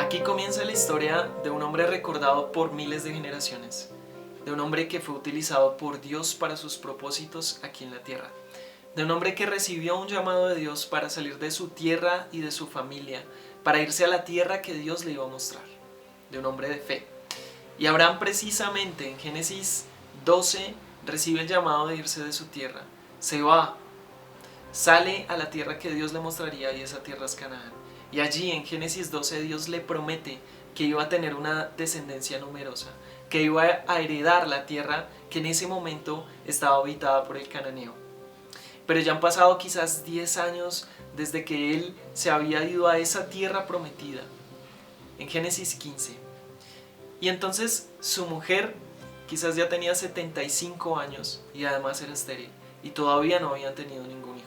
Aquí comienza la historia de un hombre recordado por miles de generaciones, de un hombre que fue utilizado por Dios para sus propósitos aquí en la tierra, de un hombre que recibió un llamado de Dios para salir de su tierra y de su familia, para irse a la tierra que Dios le iba a mostrar, de un hombre de fe. Y Abraham precisamente en Génesis 12 recibe el llamado de irse de su tierra, se va, sale a la tierra que Dios le mostraría y esa tierra es Canaán. Y allí en Génesis 12 Dios le promete que iba a tener una descendencia numerosa, que iba a heredar la tierra que en ese momento estaba habitada por el cananeo. Pero ya han pasado quizás 10 años desde que él se había ido a esa tierra prometida, en Génesis 15. Y entonces su mujer quizás ya tenía 75 años y además era estéril y todavía no habían tenido ningún hijo.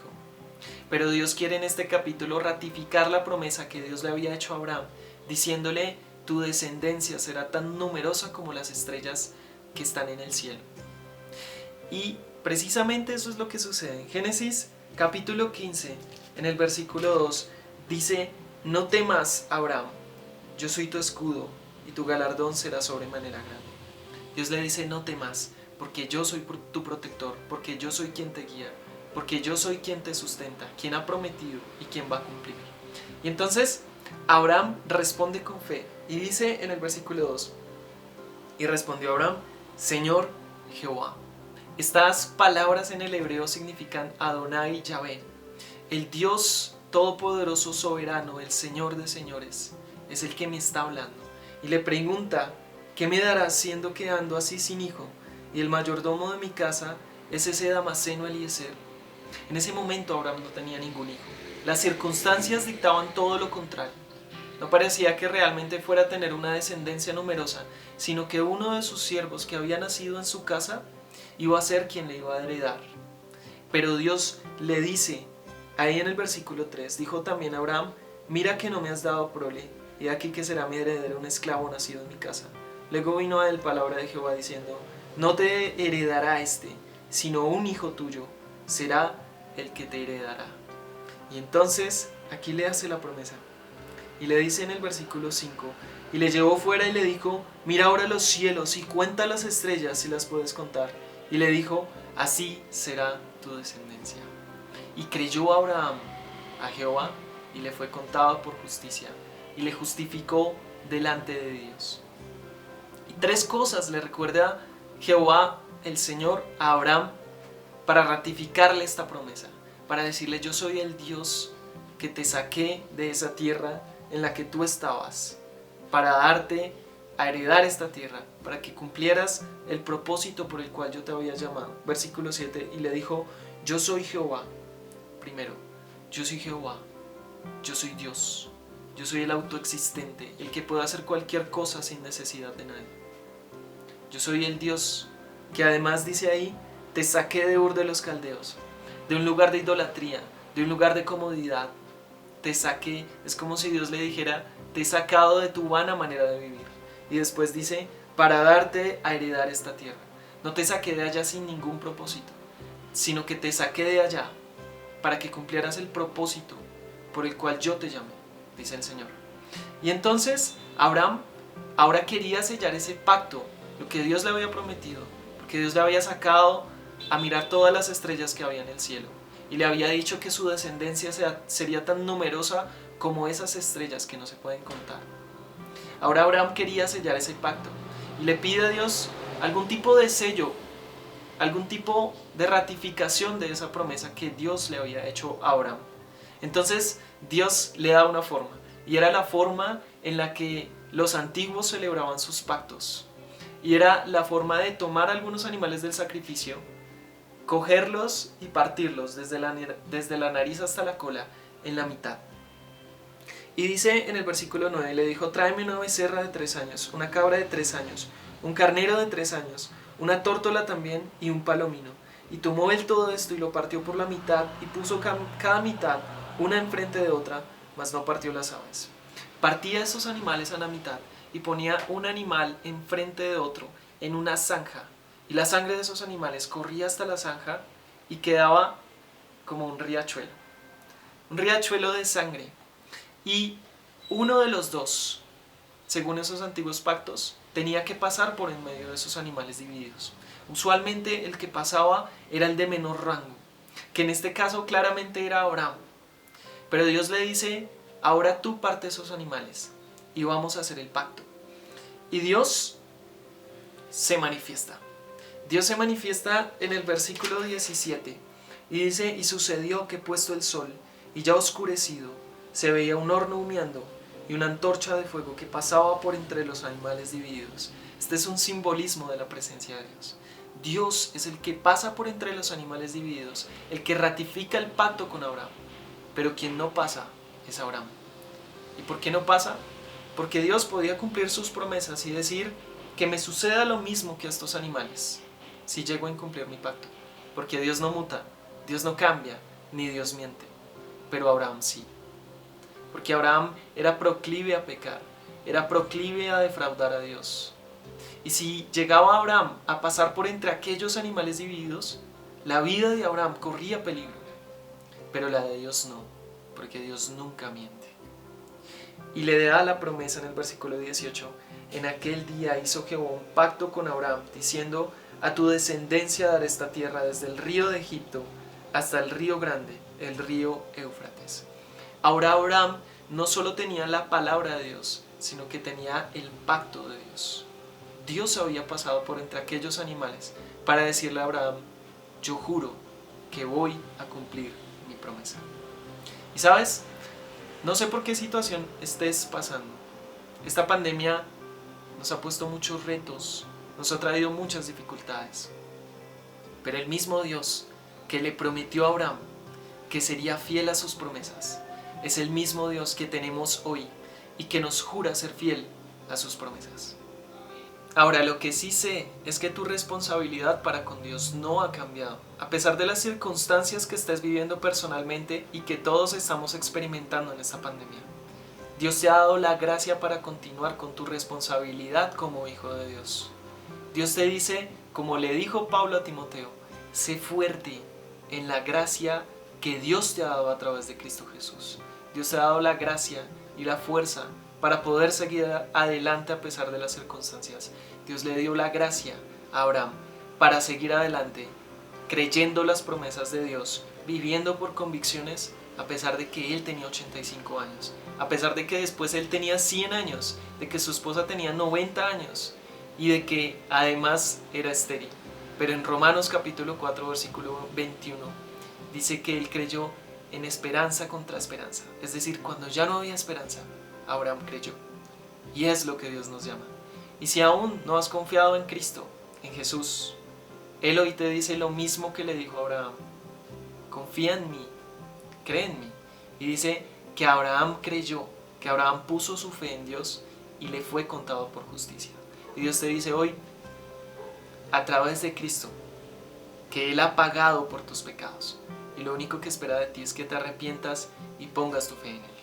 Pero Dios quiere en este capítulo ratificar la promesa que Dios le había hecho a Abraham, diciéndole: tu descendencia será tan numerosa como las estrellas que están en el cielo. Y precisamente eso es lo que sucede. En Génesis capítulo 15, en el versículo 2, dice: no temas, Abraham, yo soy tu escudo y tu galardón será sobremanera grande. Dios le dice: no temas, porque yo soy tu protector, porque yo soy quien te guía, porque yo soy quien te sustenta, quien ha prometido y quien va a cumplir. Y entonces Abraham responde con fe y dice en el versículo 2: y respondió Abraham: Señor Jehová. Estas palabras en el hebreo significan Adonai Yahvé, el Dios todopoderoso, soberano, el Señor de señores, es el que me está hablando. Y le pregunta: ¿qué me darás siendo que ando así sin hijo? Y el mayordomo de mi casa es ese Damaseno Eliezer. En ese momento Abraham no tenía ningún hijo. Las circunstancias dictaban todo lo contrario. No parecía que realmente fuera a tener una descendencia numerosa, sino que uno de sus siervos que había nacido en su casa iba a ser quien le iba a heredar. Pero Dios le dice, ahí en el versículo 3, dijo también a Abraham: mira que no me has dado prole, y aquí que será mi heredero un esclavo nacido en mi casa. Luego vino a él palabra de Jehová diciendo: no te heredará este, sino un hijo tuyo será el que te heredará. Y entonces aquí le hace la promesa y le dice en el versículo 5: y le llevó fuera y le dijo: mira ahora los cielos y cuenta las estrellas si las puedes contar. Y le dijo: así será tu descendencia. Y creyó Abraham a Jehová y le fue contado por justicia y le justificó delante de Dios. Y tres cosas le recuerda Jehová, el Señor, a Abraham para ratificarle esta promesa, para decirle: yo soy el Dios que te saqué de esa tierra en la que tú estabas, para darte a heredar esta tierra, para que cumplieras el propósito por el cual yo te había llamado. Versículo 7, y le dijo: yo soy Jehová. Primero, yo soy Jehová, yo soy Dios, yo soy el autoexistente, el que puede hacer cualquier cosa sin necesidad de nadie. Yo soy el Dios que además dice ahí: te saqué de Ur de los Caldeos, de un lugar de idolatría, de un lugar de comodidad. Te saqué, es como si Dios le dijera: te he sacado de tu vana manera de vivir. Y después dice: para darte a heredar esta tierra. No te saqué de allá sin ningún propósito, sino que te saqué de allá para que cumplieras el propósito por el cual yo te llamé, dice el Señor. Y entonces Abraham ahora quería sellar ese pacto, lo que Dios le había prometido, porque Dios le había sacado a mirar todas las estrellas que había en el cielo y le había dicho que su descendencia sería tan numerosa como esas estrellas que no se pueden contar. Ahora Abraham quería sellar ese pacto y le pide a Dios algún tipo de sello, algún tipo de ratificación de esa promesa que Dios le había hecho a Abraham. Entonces Dios le da una forma, y era la forma en la que los antiguos celebraban sus pactos. Y era la forma de tomar algunos animales del sacrificio, cogerlos y partirlos desde la nariz hasta la cola en la mitad. Y dice en el versículo 9, le dijo: tráeme una becerra de 3 años, una cabra de 3 años, un carnero de 3 años, una tórtola también y un palomino. Y tomó él todo esto y lo partió por la mitad y puso cada mitad una enfrente de otra, mas no partió las aves. Partía esos animales a la mitad y ponía un animal enfrente de otro en una zanja, y la sangre de esos animales corría hasta la zanja y quedaba como un riachuelo de sangre. Y uno de los dos según esos antiguos pactos, tenía que pasar por en medio de esos animales divididos. Usualmente el que pasaba era el de menor rango, que en este caso claramente era Abraham. Pero Dios le dice, ahora tú parte esos animales y vamos a hacer el pacto. Y Dios se manifiesta. Dios se manifiesta en el versículo 17 y dice, y sucedió que puesto el sol y ya oscurecido, se veía un horno humeando y una antorcha de fuego que pasaba por entre los animales divididos. Este es un simbolismo de la presencia de Dios. Dios es el que pasa por entre los animales divididos, el que ratifica el pacto con Abraham. Pero quien no pasa es Abraham. ¿Y por qué no pasa? Porque Dios podía cumplir sus promesas y decir que me suceda lo mismo que a estos animales si llego a incumplir mi pacto. Porque Dios no muta, Dios no cambia, ni Dios miente. Pero Abraham sí. Porque Abraham era proclive a pecar, era proclive a defraudar a Dios. Y si llegaba Abraham a pasar por entre aquellos animales divididos, la vida de Abraham corría peligro. Pero la de Dios no, porque Dios nunca miente. Y le da la promesa en el versículo 18, en aquel día hizo Jehová un pacto con Abraham, diciendo, a tu descendencia daré esta tierra desde el río de Egipto hasta el río grande, el río Éufrates. Ahora Abraham no solo tenía la palabra de Dios, sino que tenía el pacto de Dios. Dios había pasado por entre aquellos animales para decirle a Abraham, yo juro que voy a cumplir mi promesa. Y sabes, no sé por qué situación estés pasando. Esta pandemia nos ha puesto muchos retos, nos ha traído muchas dificultades. Pero el mismo Dios que le prometió a Abraham que sería fiel a sus promesas, es el mismo Dios que tenemos hoy y que nos jura ser fiel a sus promesas. Ahora, lo que sí sé es que tu responsabilidad para con Dios no ha cambiado, a pesar de las circunstancias que estés viviendo personalmente y que todos estamos experimentando en esta pandemia. Dios te ha dado la gracia para continuar con tu responsabilidad como hijo de Dios. Dios te dice, como le dijo Pablo a Timoteo, sé fuerte en la gracia que Dios te ha dado a través de Cristo Jesús. Dios te ha dado la gracia y la fuerza para poder seguir adelante a pesar de las circunstancias. Dios le dio la gracia a Abraham para seguir adelante, creyendo las promesas de Dios, viviendo por convicciones, a pesar de que él tenía 85 años, a pesar de que después él tenía 100 años, de que su esposa tenía 90 años y de que además era estéril. Pero en Romanos capítulo 4, versículo 21, dice que él creyó en esperanza contra esperanza. Es decir, cuando ya no había esperanza, Abraham creyó. Y es lo que Dios nos llama. Y si aún no has confiado en Cristo, en Jesús, Él hoy te dice lo mismo que le dijo a Abraham. Confía en mí, cree en mí. Y dice que Abraham creyó, que Abraham puso su fe en Dios y le fue contado por justicia. Y Dios te dice hoy, a través de Cristo, que Él ha pagado por tus pecados. Y lo único que espera de ti es que te arrepientas y pongas tu fe en Él.